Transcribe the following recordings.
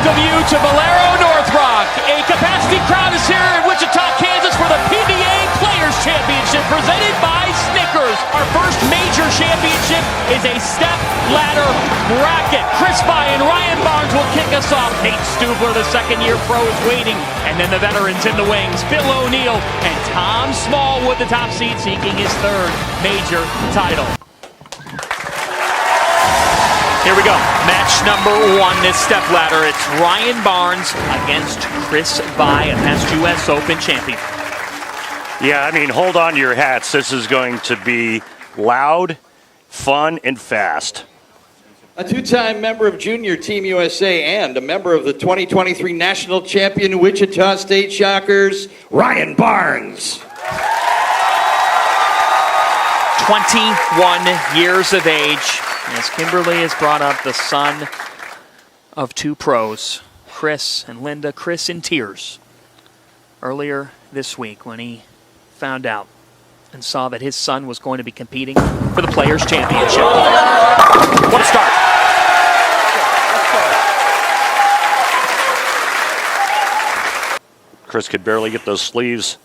welcome you to Valero North Rock. A capacity crowd is here in Wichita, Kansas for the PBA Players Championship presented by Snickers. Our first major championship is a step ladder bracket. Chris Vye and Ryan Barnes will kick us off. Nate Stubler, the second-year pro, is waiting. And then the veterans in the wings, Bill O'Neill and Tom Smallwood, the top seed, seeking his third major title. Here we go. Match number one, this step ladder. It's Ryan Barnes against Chris Vye, a past U.S. Open champion. Yeah, I mean, hold on to your hats. This is going to be loud, fun, and fast. A two-time member of Junior Team USA and a member of the 2023 National Champion Wichita State Shockers, Ryan Barnes. 21 years of age. As Kimberly has brought up the son of two pros, Chris and Linda. Chris in tears earlier this week when he found out and saw that his son was going to be competing for the Players' Championship. What a start. Chris could barely get those sleeves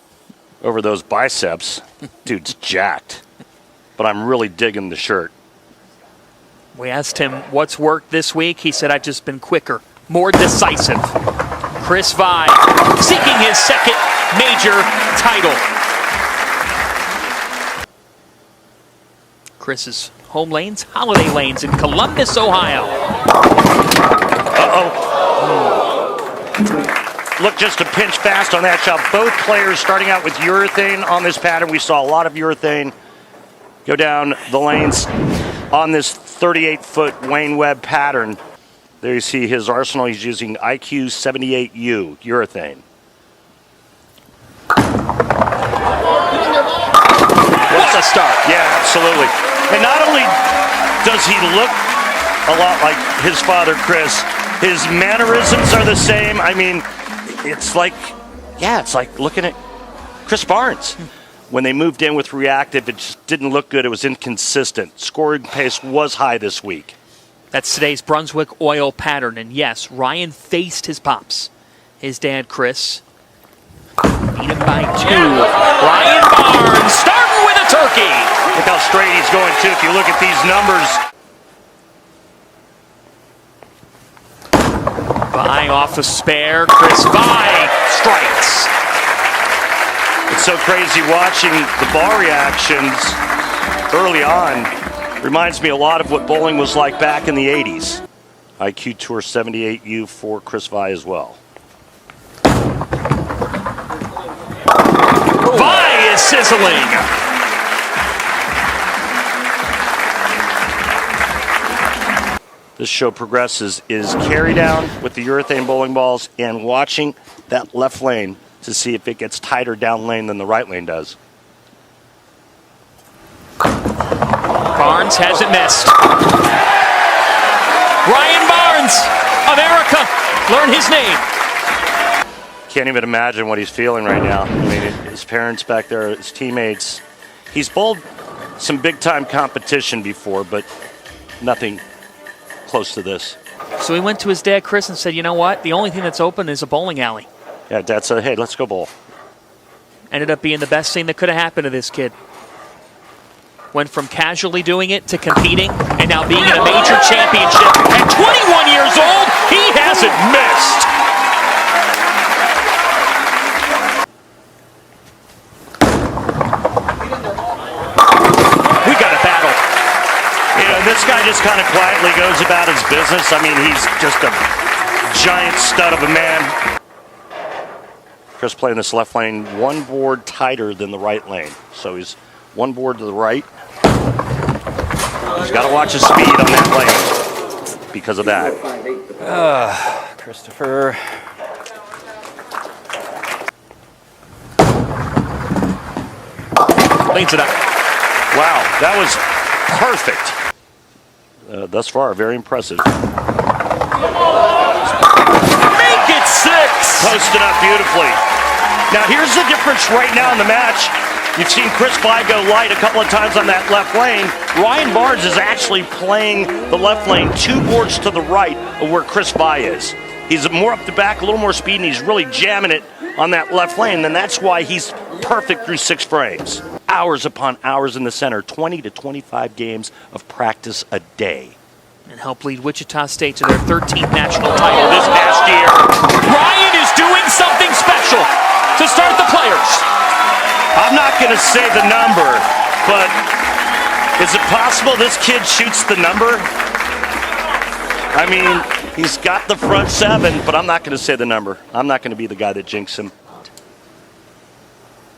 over those biceps. Dude's jacked. But I'm really digging the shirt. We asked him what's worked this week. He said, I've just been quicker, more decisive. Chris Vye seeking his second major title. Chris's home lanes, Holiday Lanes in Columbus, Ohio. Look, just a pinch fast on that shot. Both players starting out with urethane on this pattern. We saw a lot of urethane go down the lanes on this 38-foot Wayne Webb pattern. There you see his arsenal. He's using IQ 78U urethane. What a start. Yeah, absolutely. And not only does he look a lot like his father, Chris, his mannerisms are the same. I mean, it's like looking at Chris Barnes. When they moved in with reactive, it just didn't look good. It was inconsistent. Scoring pace was high this week. That's today's Brunswick oil pattern. And yes, Ryan faced his pops. His dad, Chris, beat him by 2. Ryan Barnes starting with a turkey. Look how straight he's going, too, if you look at these numbers. Vye off a spare. Chris Vye strikes. It's so crazy watching the ball reactions early on. Reminds me a lot of what bowling was like back in the 80s. IQ Tour 78U for Chris Vye as well. Vye is sizzling. This show progresses is carry down with the urethane bowling balls and watching that left lane to see if it gets tighter down lane than the right lane does. Barnes hasn't missed. Ryan Barnes, America, learn his name. Can't even imagine what he's feeling right now. I mean, his parents back there, his teammates. He's bowled some big-time competition before, but nothing close to this. So he went to his dad, Chris, and said, you know what? The only thing that's open is a bowling alley. Yeah, Dad said, hey, let's go bowl. Ended up being the best thing that could have happened to this kid. Went from casually doing it to competing and now being in a major championship. At 21 years old, he hasn't missed. We got a battle. You know, this guy just kind of quietly goes about his business. I mean, he's just a giant stud of a man. Chris playing this left lane one board tighter than the right lane. So he's one board to the right. He's got to watch his speed on that lane because of that. Christopher. Leads it up. Wow, that was perfect. Thus far, very impressive. Make it 6. Posted up beautifully. Now here's the difference right now in the match. You've seen Chris Vye go light a couple of times on that left lane. Ryan Barnes is actually playing the left lane 2 boards to the right of where Chris Vye is. He's more up the back, a little more speed, and he's really jamming it on that left lane. And that's why he's perfect through 6 frames. Hours upon hours in the center, 20 to 25 games of practice a day. And help lead Wichita State to their 13th national title This past year. Ryan is doing something special to start the players. I'm not going to say the number, but is it possible this kid shoots the number? I mean, he's got the front 7, but I'm not going to say the number. I'm not going to be the guy that jinxes him.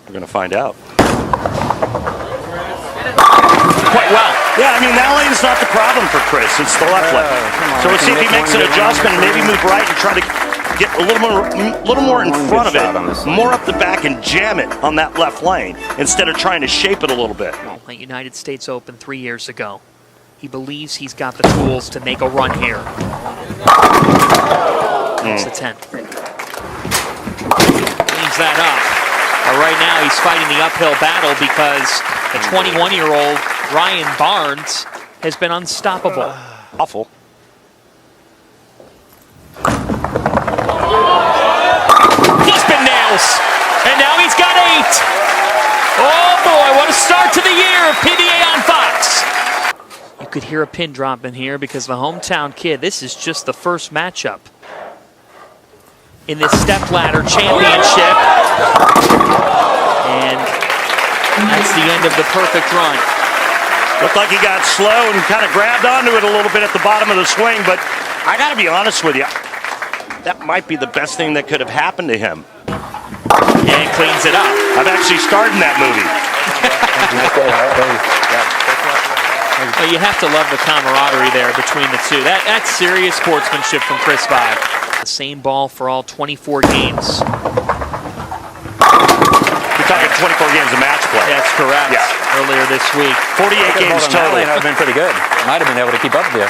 We're going to find out. Quite well. Yeah, I mean, that lane's not the problem for Chris. It's the left lane. So we'll see if he makes an adjustment and maybe move right and try to get a little more in front of it, more up the back and jam it on that left lane instead of trying to shape it a little bit. At United States Open 3 years ago, he believes he's got the tools to make a run here. That's the 10. Leaves that up. But right now he's fighting the uphill battle because the 21-year-old Ryan Barnes has been unstoppable. Awful. He's been nails, and now he's got 8. Oh boy, what a start to the year of PBA on Fox. You could hear a pin drop in here because the hometown kid, this is just the first matchup in this stepladder championship. And that's the end of the perfect run. Looked like he got slow and kind of grabbed onto it a little bit at the bottom of the swing, but I got to be honest with you, that might be the best thing that could have happened to him. And cleans it up. I've actually starred in that movie. Well, you have to love the camaraderie there between the two. That's serious sportsmanship from Chris Vibe. The same ball for all 24 games. You're talking 24 games of match play. That's correct. Yeah. Earlier this week. 48 games total. That would have been pretty good. Might have been able to keep up with you.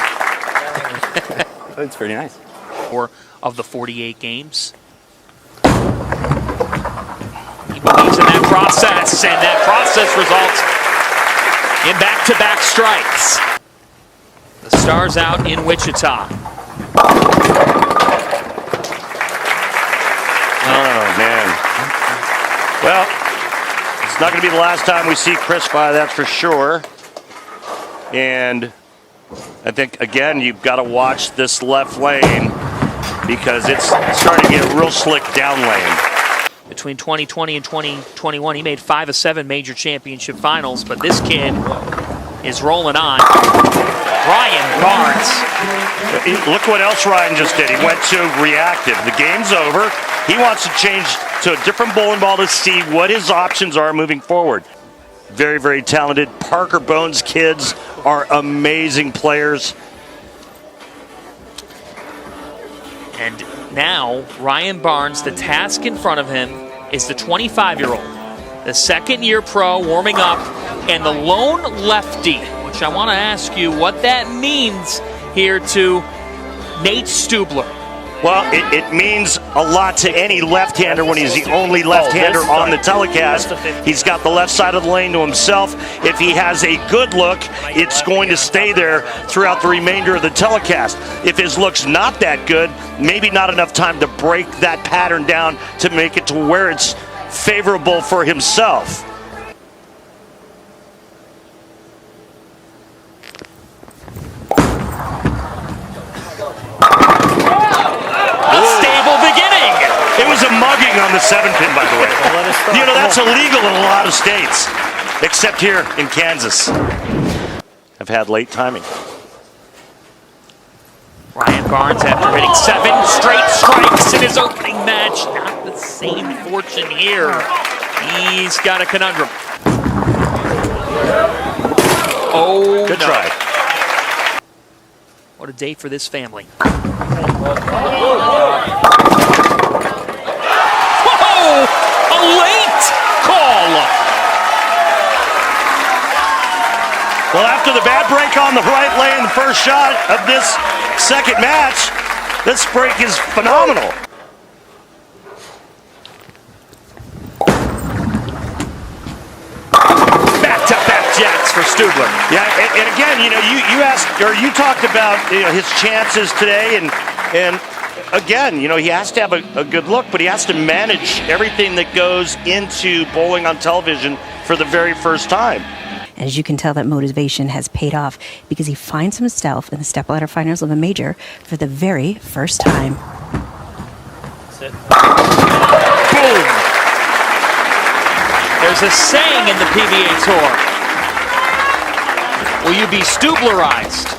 It's pretty nice. 4 of the 48 games. He believes in that process, and that process results in back-to-back strikes. The Stars out in Wichita. Oh, man. Well, it's not going to be the last time we see Chris Vibe, that's for sure. And I think, again, you've got to watch this left lane because it's starting to get real slick down lane. Between 2020 and 2021, he made 5 of 7 major championship finals, but this kid is rolling on. Ryan Barnes. Look what else Ryan just did. He went to reactive. The game's over. He wants to change to a different bowling ball to see what his options are moving forward. Very, very talented. Parker Bones kids are amazing players. And now, Ryan Barnes, the task in front of him is the 25-year-old, the second-year pro warming up, and the lone lefty, which I want to ask you what that means here to Nate Stubler. Well, it means a lot to any left-hander when he's the only left-hander on the telecast. He's got the left side of the lane to himself. If he has a good look, it's going to stay there throughout the remainder of the telecast. If his look's not that good, maybe not enough time to break that pattern down to make it to where it's favorable for himself. It was a mugging on the 7-pin, by the way. You know, that's illegal in a lot of states, except here in Kansas. I've had late timing. Ryan Barnes, after hitting 7 straight strikes in his opening match, not the same fortune here. He's got a conundrum. Oh, good no. try. What a day for this family. A late call. Well, after the bad break on the right lane, the first shot of this second match, this break is phenomenal. Back-to-back jacks for Stubler. Yeah, and again, you know, you asked, or you talked about, you know, his chances today, and again, you know, he has to have a good look, but he has to manage everything that goes into bowling on television for the very first time. As you can tell, that motivation has paid off because he finds himself in the stepladder finals of a major for the very first time. Boom! There's a saying in the PBA Tour. Will you be Stublerized?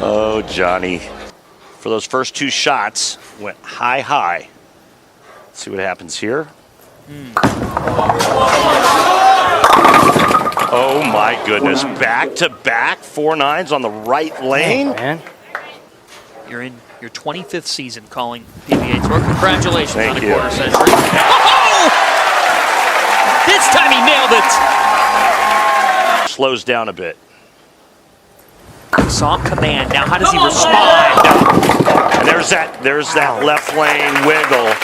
Oh, Johnny. For those first 2 shots, went high, high. Let's see what happens here. Oh my goodness, back-to-back 4-9s on the right lane. Man. You're in your 25th season calling PBA Tour. Congratulations Thank on a you. quarter century. Oh! This time he nailed it. Slows down a bit. Saw him command. Now how does he respond? And there's that left lane wiggle.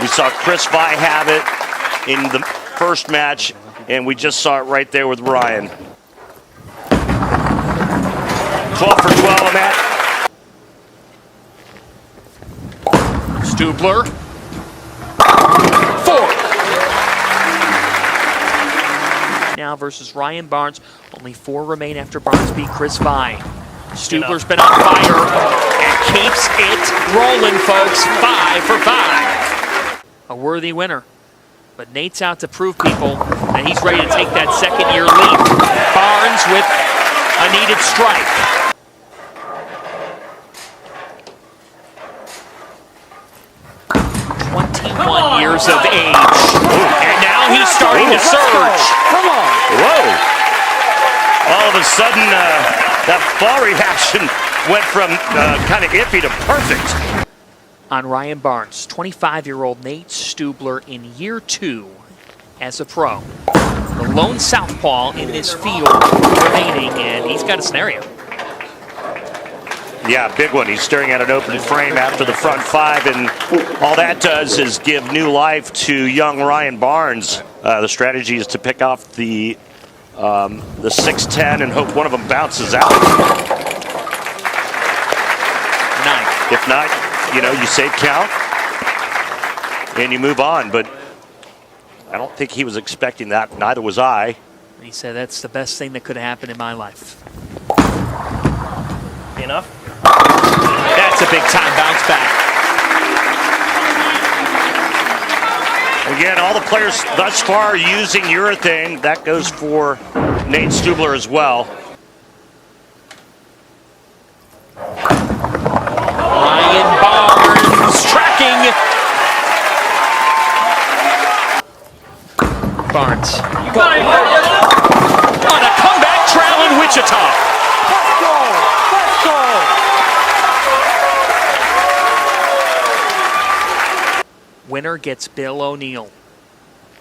We saw Chris Vi have it in the first match, and we just saw it right there with Ryan. 12 for 12 on that. Stubler. 4. Now versus Ryan Barnes. Only 4 remain after Barnes beat Chris Vi. Stubler's been on fire and keeps it rolling, folks. 5 for 5. A worthy winner. But Nate's out to prove people that he's ready to take that second-year leap. Barnes with a needed strike. Years of age. And now he's starting to surge. Come on. Whoa. All of a sudden, that ball reaction went from kind of iffy to perfect. On Ryan Barnes, 25-year-old Nate Stubler in year 2 as a pro. The lone southpaw in this field remaining, and he's got a scenario. Yeah, big one. He's staring at an open frame after the front 5, and all that does is give new life to young Ryan Barnes. The strategy is to pick off the 6-10 and hope one of them bounces out. 9. If not, you know, you save count and you move on. But I don't think he was expecting that. Neither was I. He said, that's the best thing that could happen in my life. Enough. That's a big-time bounce back. Again, all the players thus far using urethane. That goes for Nate Stubler as well. Ryan Barnes tracking. Barnes. On a comeback trail in Wichita. Let's go. Let's go. Winner gets Bill O'Neill.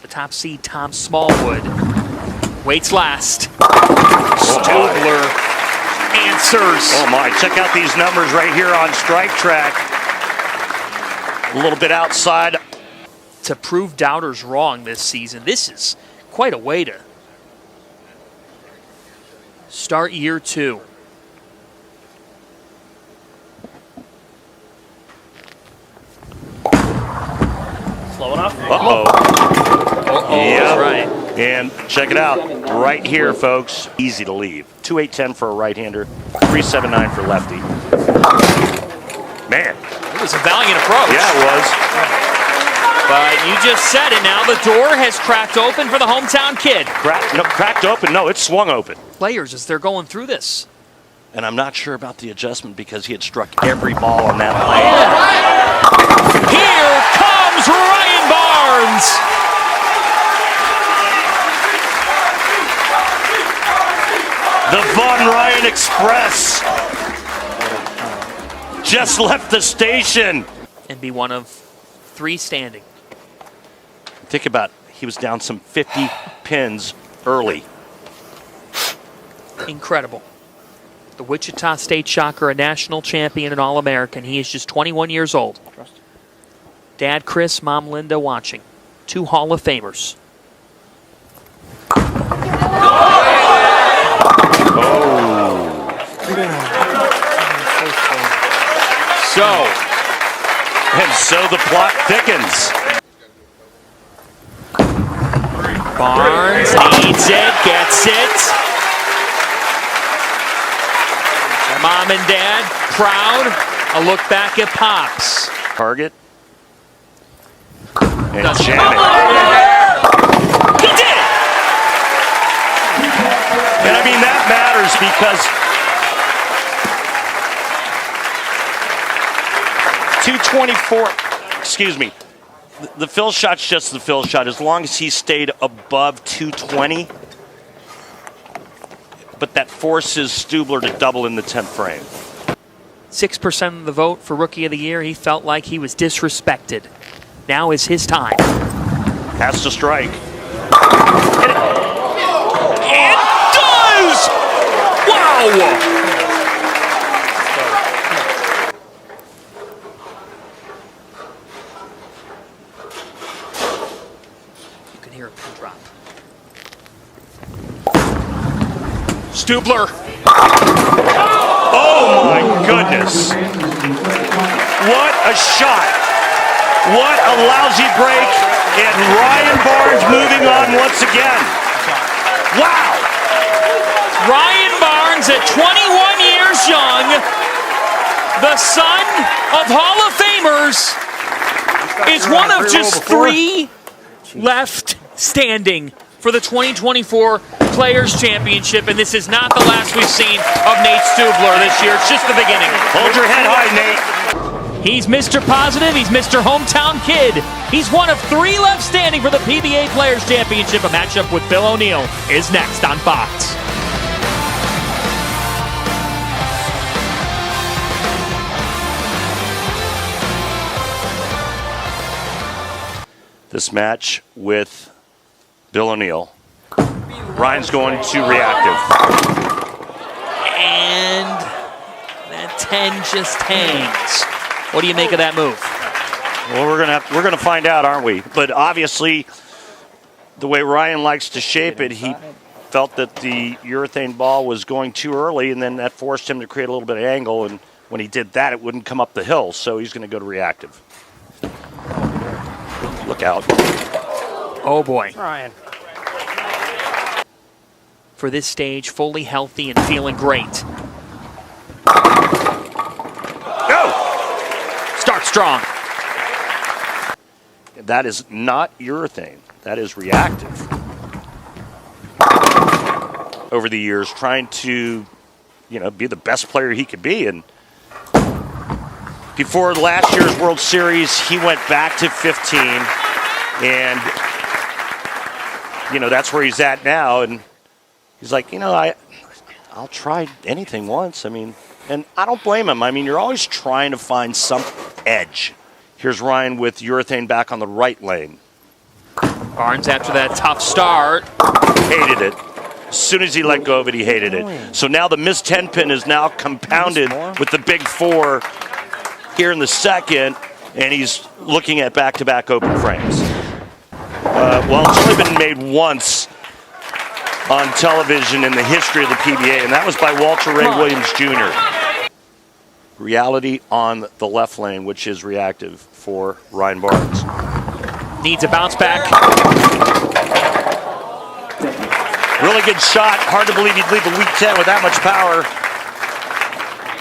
The top seed, Tom Smallwood, waits last. Stubler answers. Oh my, check out these numbers right here on Strike Track. A little bit outside. To prove doubters wrong this season, this is quite a way to start year 2. Slow enough. Uh-oh. Yep. That's right. And check it out. Right here, folks. Easy to leave. 2.810 for a right-hander. 3.79 for lefty. Man. It was a valiant approach. Yeah, it was. But you just said it now. The door has cracked open for the hometown kid. Cracked open? No, it swung open. Players, as they're going through this. And I'm not sure about the adjustment because he had struck every ball on that lane. Here comes Ryan Barnes. The Von Ryan Express just left the station. And be one of 3 standing. Think about it. He was down some 50 pins early. Incredible. The Wichita State Shocker, a national champion and All-American. He is just 21 years old. Dad Chris, Mom Linda watching. 2 Hall of Famers. Oh. so. And so the plot thickens. Barnes needs it, gets it. Mom and Dad proud. A look back at Pops. Target. And Doesn't jam it. He did it! And I mean, that matters because 224, excuse me, the fill shot's just the fill shot as long as he stayed above 220. But that forces Stubler to double in the 10th frame. 6% of the vote for Rookie of the Year. He felt like he was disrespected. Now is his time. Has to strike. It does! Wow! You can hear a pin drop. Stubler. Oh my goodness. What a shot. What a lousy break. And Ryan Barnes moving on once again. Wow. Ryan Barnes at 21 years young, the son of Hall of Famers, is one of just 3 left standing for the 2024 Players Championship, and this is not the last we've seen of Nate Stubler this year. It's just the beginning. Hold your head high, Nate. He's Mr. Positive. He's Mr. Hometown Kid. He's one of 3 left standing for the PBA Players Championship. A matchup with Bill O'Neill is next on Fox. This match with Bill O'Neill. Ryan's going to reactive. And that 10 just hangs. What do you make of that move? Well, we're gonna find out, aren't we? But obviously, the way Ryan likes to shape it, he felt that the urethane ball was going too early, and then that forced him to create a little bit of angle. And when he did that, it wouldn't come up the hill. So he's going to go to reactive. Look out! Oh boy. Ryan. For this stage, fully healthy and feeling great. Go! Start strong. That is not urethane. That is reactive. Over the years, trying to, be the best player he could be. And before last year's World Series, he went back to 15. And, that's where he's at now. And he's like, I'll try anything once. And I don't blame him. You're always trying to find some edge. Here's Ryan with urethane back on the right lane. Barnes, after that tough start. Hated it. As soon as he let go of it, he hated it. So now the missed 10 pin is now compounded with the big 4 here in the second, and he's looking at back-to-back open frames. It's only been made once on television in the history of the PBA, and that was by Walter Ray Williams Jr. Reality on the left lane, which is reactive for Ryan Barnes. Needs a bounce back. Really good shot. Hard to believe he'd leave a weak 10 with that much power.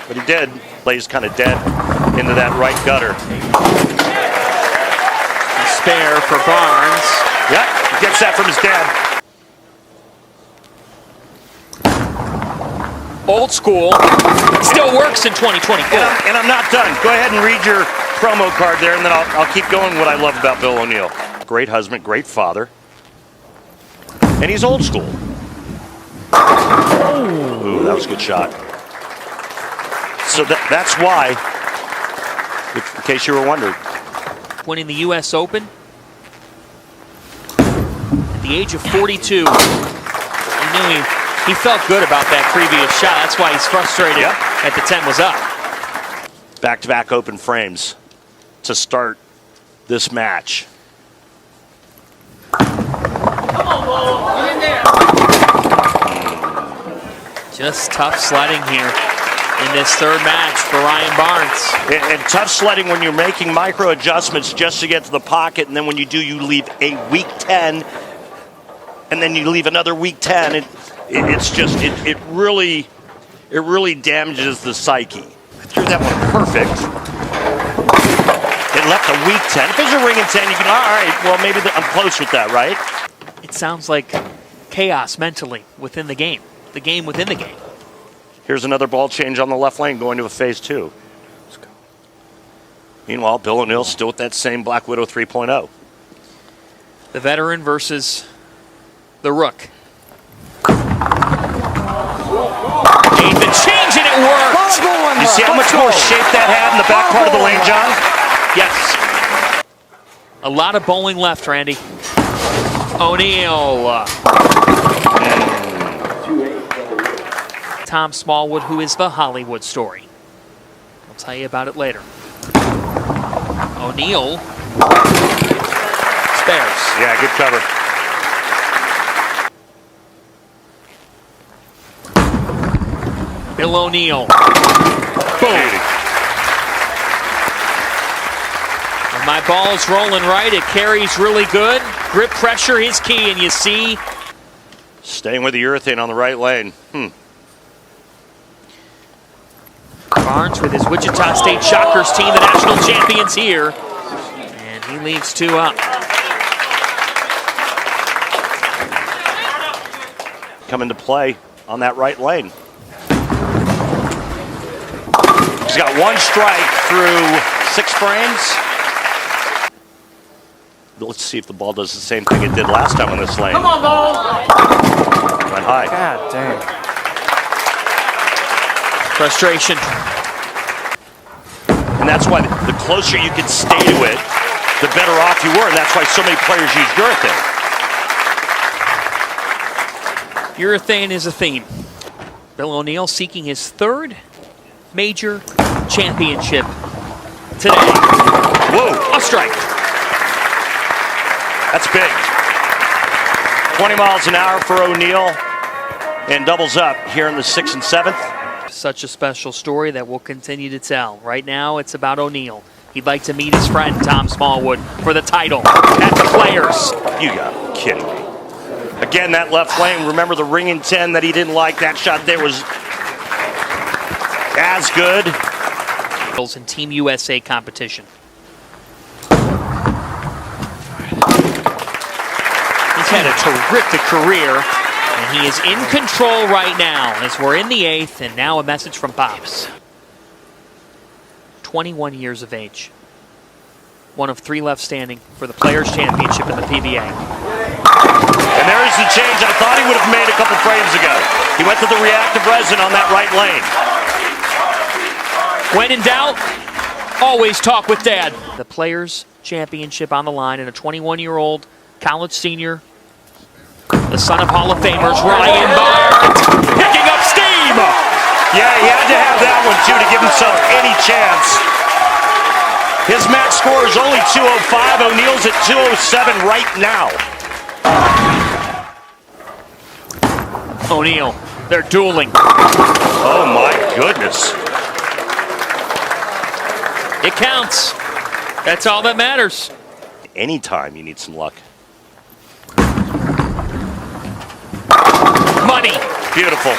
But he did. Lays kind of dead into that right gutter. Spare for Barnes. Yep, gets that from his dad. Old school. Still works in 2024. And I'm not done. Go ahead and read your promo card there, and then I'll keep going what I love about Bill O'Neill. Great husband, great father. And he's old school. Ooh, that was a good shot. So that's why, in case you were wondering. Winning the U.S. Open at the age of 42. He knew he felt good about that previous shot. That's why he's frustrated that the 10 was up. Back-to-back open frames to start this match. Just tough sledding here. in this third match for Ryan Barnes. And tough sledding when you're making micro adjustments just to get to the pocket, and then when you do, you leave a weak 10, and then you leave another weak 10. It really damages the psyche. I threw that one perfect. It left a weak 10. If there's a ring in 10, you can, all right, well, maybe I'm close with that, right? It sounds like chaos mentally within the game within the game. Here's another ball change on the left lane going to a phase 2. Meanwhile, Bill O'Neill still with that same Black Widow 3.0. The veteran versus the rook. Made the change and it worked. You see how much more shape that had in the back part of the lane, John? Yes. A lot of bowling left, Randy. O'Neill. Tom Smallwood, who is the Hollywood story. I'll tell you about it later. O'Neill spares. Yeah, good cover. Bill O'Neill. Boom. When my ball's rolling right, it carries really good. Grip pressure is key, and you see. Staying with the urethane on the right lane. Barnes with his Wichita State Shockers team, the national champions here. And he leaves 2 up. Come into play on that right lane. He's got 1 strike through 6 frames. Let's see if the ball does the same thing it did last time on this lane. Come on, ball! Went high. God damn. Frustration. And that's why the closer you can stay to it, the better off you were. And that's why so many players use urethane. Urethane is a theme. Bill O'Neill seeking his 3rd major championship today. Whoa. A strike. That's big. 20 miles an hour for O'Neill and doubles up here in the 6th and 7th. Such a special story that we'll continue to tell. Right now, it's about O'Neill. He'd like to meet his friend, Tom Smallwood, for the title at the Players. You gotta be kidding me. Again, that left lane. Remember the ring in 10 that he didn't like? That shot there was as good. In Team USA competition. He's had a terrific career, and he is in control right now as we're in the 8th, and now a message from Pops. 21 years of age. One of 3 left standing for the Players' Championship in the PBA. And there is the change I thought he would have made a couple frames ago. He went to the reactive resin on that right lane. When in doubt, always talk with Dad. The Players' Championship on the line, and a 21-year-old college senior, the son of Hall of Famers, Ryan Barnes, picking up steam. Yeah, he had to have that one, too, to give himself any chance. His max score is only 205. O'Neill's at 207 right now. O'Neill, they're dueling. Oh, my goodness. It counts. That's all that matters. Anytime you need some luck. Money. Beautiful.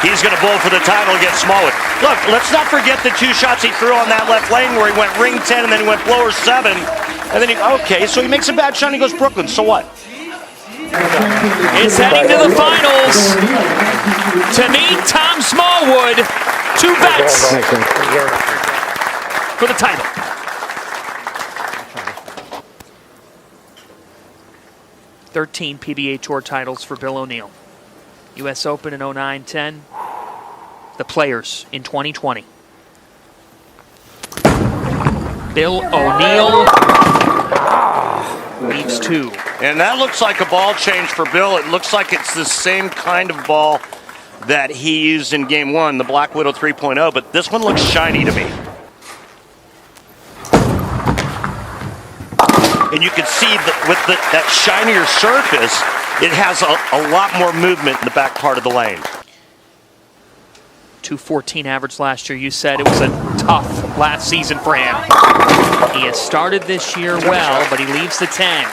He's going to bowl for the title against Smallwood. Look, let's not forget the 2 shots he threw on that left lane where he went ring 10 and then he went blower 7. And then okay, so he makes a bad shot and he goes Brooklyn. So what? It's heading to the finals. To meet Tom Smallwood, 2 bets for the title. "13 PBA Tour titles for Bill O'Neill. U.S. Open in 09-10. The Players in 2020. Bill O'Neill leaves 2. And that looks like a ball change for Bill. It looks like it's the same kind of ball that he used in game 1, the Black Widow 3.0, but this one looks shiny to me. And you can see that with that shinier surface, it has a lot more movement in the back part of the lane. 214 average last year. You said it was a tough last season for him. He has started this year well, but he leaves the 10.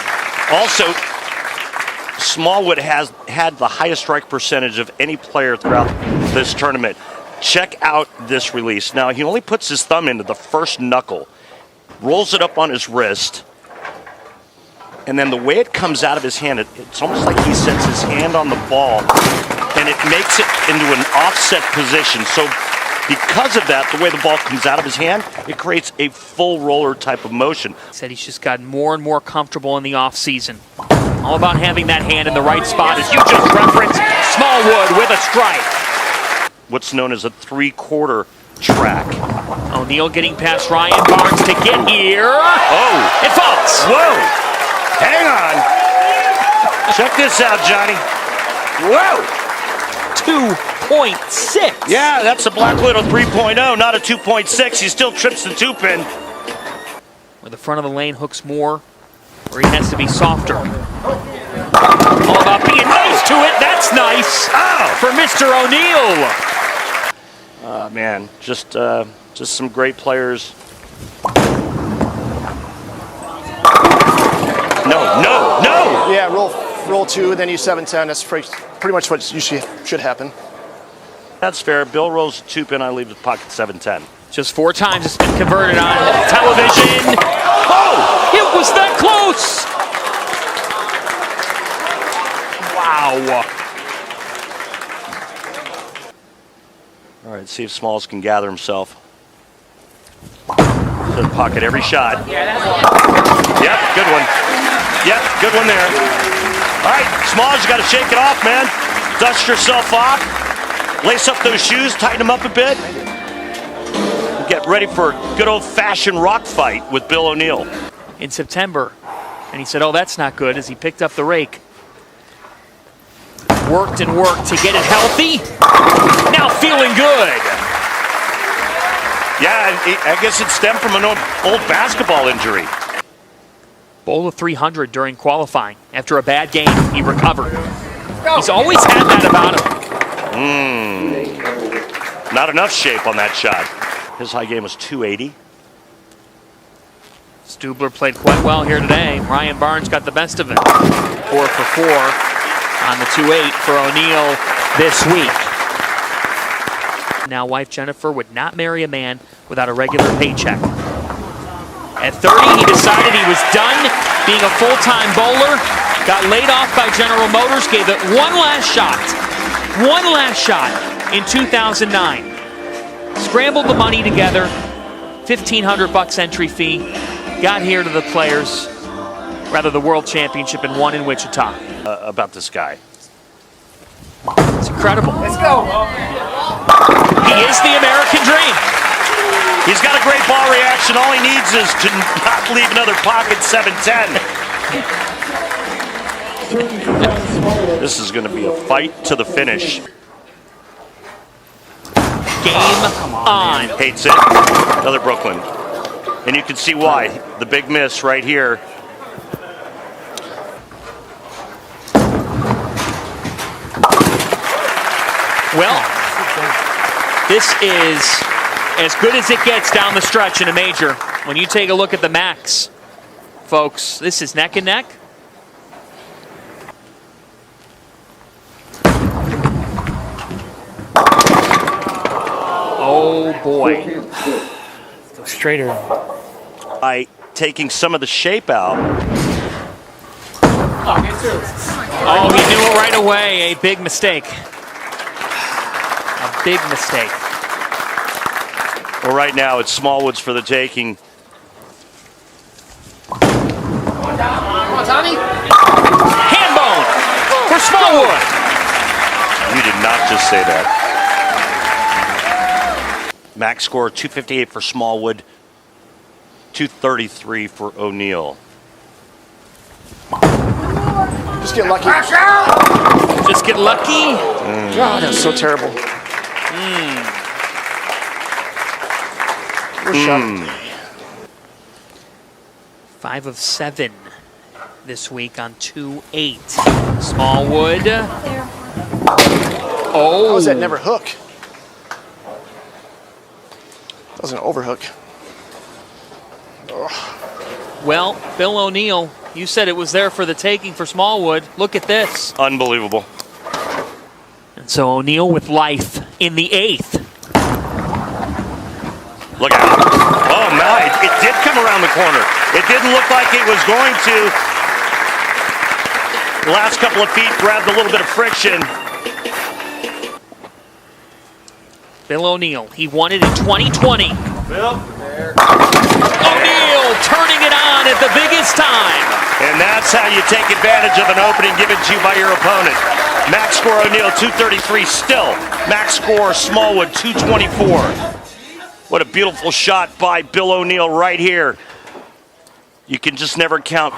Also, Smallwood has had the highest strike percentage of any player throughout this tournament. Check out this release. Now, he only puts his thumb into the first knuckle, rolls it up on his wrist, and then the way it comes out of his hand, it's almost like he sets his hand on the ball, and it makes it into an offset position. So because of that, the way the ball comes out of his hand, it creates a full roller type of motion. He said he's just gotten more and more comfortable in the offseason. All about having that hand in the right spot, as you just referenced. Smallwood with a strike. What's known as a three-quarter track. O'Neal getting past Ryan Barnes to get here. Oh! It falls. Whoa! Hang on! Check this out, Johnny. Whoa! 2.6. Yeah, that's a Black Widow 3.0, not a 2.6. He still trips the two-pin. Where the front of the lane hooks more, where he has to be softer. All about being nice to it. That's nice for Mr. O'Neal. Man, just some great players. No! Yeah, roll 2, then you 7-10. That's pretty much what usually should happen. That's fair. Bill rolls a two-pin. I leave the pocket 7-10. Just 4 times it's been converted on television. Oh! It was that close! Wow. All right, see if Smalls can gather himself. To the pocket every shot. Yep, good one. Yep, good one there. All right, Smalls, you got to shake it off, man. Dust yourself off. Lace up those shoes, tighten them up a bit. Get ready for a good old-fashioned rock fight with Bill O'Neal. In September. And he said, oh, that's not good, as he picked up the rake. Worked and worked to get it healthy. Now feeling good. Yeah, I guess it stemmed from an old basketball injury. Bowl of 300 during qualifying. After a bad game, he recovered. He's always had that about him. Not enough shape on that shot. His high game was 280. Stubler played quite well here today. Ryan Barnes got the best of it. 4 for 4 on the 2-8 for O'Neal this week. Now wife Jennifer would not marry a man without a regular paycheck. At 30, he decided he was done being a full-time bowler. Got laid off by General Motors, gave it one last shot. One last shot in 2009. Scrambled the money together, $1,500 entry fee. Got here to the Players, rather the World Championship, and won in Wichita. About this guy. It's incredible. Let's go. He is the American dream. He's got a great ball reaction. All he needs is to not leave another pocket 7-10. This is going to be a fight to the finish. Game on. Hates it. Another Brooklyn. And you can see why. The big miss right here. Well, this is as good as it gets down the stretch in a major. When you take a look at the max, folks, this is neck and neck. Oh boy. Straighter. By taking some of the shape out. Oh, he knew it right away. A big mistake. A big mistake. Well, right now it's Smallwoods for the taking. Hand bone for Smallwood. You did not just say that. Max score 258 for Smallwood, 233 for O'Neal. Just get lucky. Just get lucky. God, that's so terrible. First shot. 5 of 7 this week on 2-8. Smallwood. How Oh, does that never hook? That was an overhook. Well, Bill O'Neill, you said it was there for the taking for Smallwood. Look at this. Unbelievable. And so O'Neill with life in the 8th. Look out. Oh, my. It did come around the corner. It didn't look like it was going to. The last couple of feet grabbed a little bit of friction. Bill O'Neill, he won it in 2020. O'Neill turning it on at the biggest time. And that's how you take advantage of an opening given to you by your opponent. Max score O'Neill 233 still. Max score Smallwood 224. What a beautiful shot by Bill O'Neill right here. You can just never count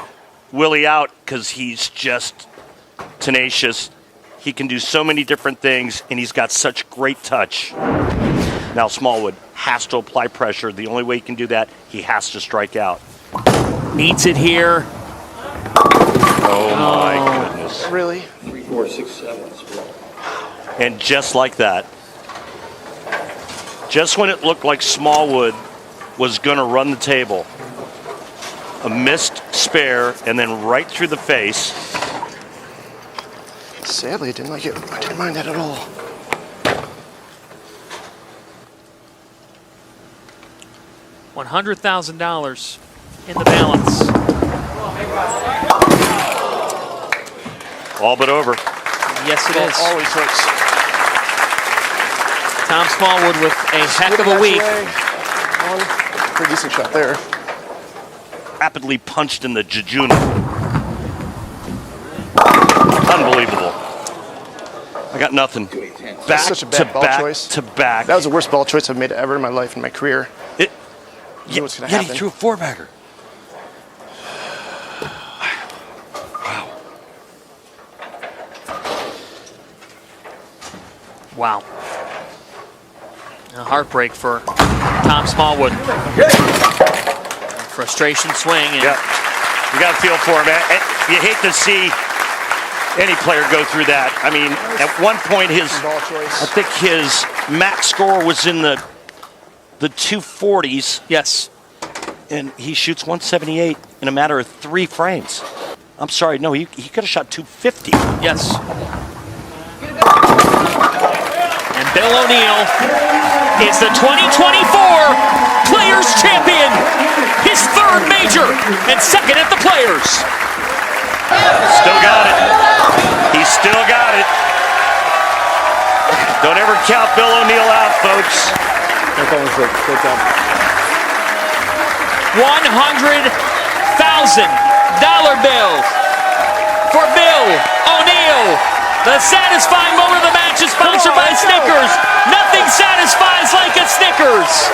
Willie out because he's just tenacious. He can do so many different things, and he's got such great touch. Now Smallwood has to apply pressure. The only way he can do that, he has to strike out. Needs it here. Oh my goodness. Really? 3, 4, 6, 7. And just like that, just when it looked like Smallwood was going to run the table, a missed spare, and then right through the face. Sadly, I didn't like it. I didn't mind that at all. $100,000 in the balance. All but over. Yes, it is. Always hurts. Tom Smallwood with a heck of a week. One pretty decent shot there. Rapidly punched in the jejunum. Unbelievable. I got nothing. Back such a to bad ball back choice. to back. That was the worst ball choice I've made ever in my life, in my career. Yeah, what's gonna he happen. threw a four-bagger. Wow. A heartbreak for Tom Smallwood. Frustration swing. And Yeah, you got to feel for him. You hate to see any player go through that. I mean, at one point, Ball choice. I think his max score was in the 240s, yes. and he shoots 178 in a matter of 3 frames. I'm sorry, no, he could have shot 250. Yes. And Bill O'Neill is the 2024 Players Champion. His 3rd major and 2nd at the Players. Still got it. He still got it. Don't ever count Bill O'Neill out, folks. $100,000 bill for Bill O'Neill. The satisfying moment of the match is sponsored by Snickers. Nothing satisfies like a Snickers.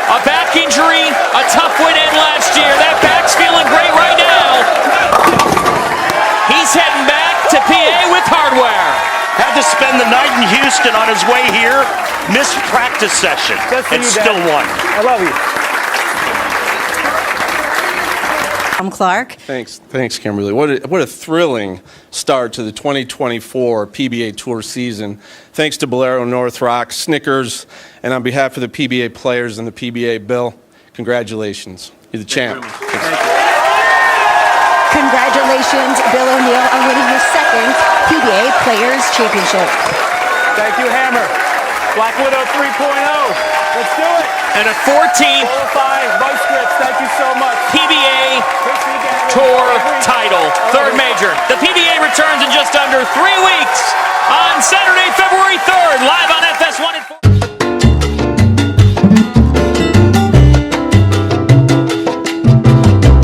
A back injury, a tough win in last year. That back's feeling great right now. He's heading back to PA with hardware. Had to spend the night in Houston on his way here. Missed practice session and still won. I love you. I'm Clark. Thanks, Kimberly. What a thrilling start to the 2024 PBA Tour season. Thanks to Bolero North Rock, Snickers, and on behalf of the PBA players and the PBA, Bill, congratulations. You're the champ. Congratulations, Bill O'Neill, on winning his 2nd PBA Players Championship. Thank you, Hammer. Black Widow 3.0. Let's do it. And a 14th Vice Grips, thank you so much. PBA Tour title, 3rd major. The PBA returns in just under 3 weeks on Saturday, February 3rd, live on FS1.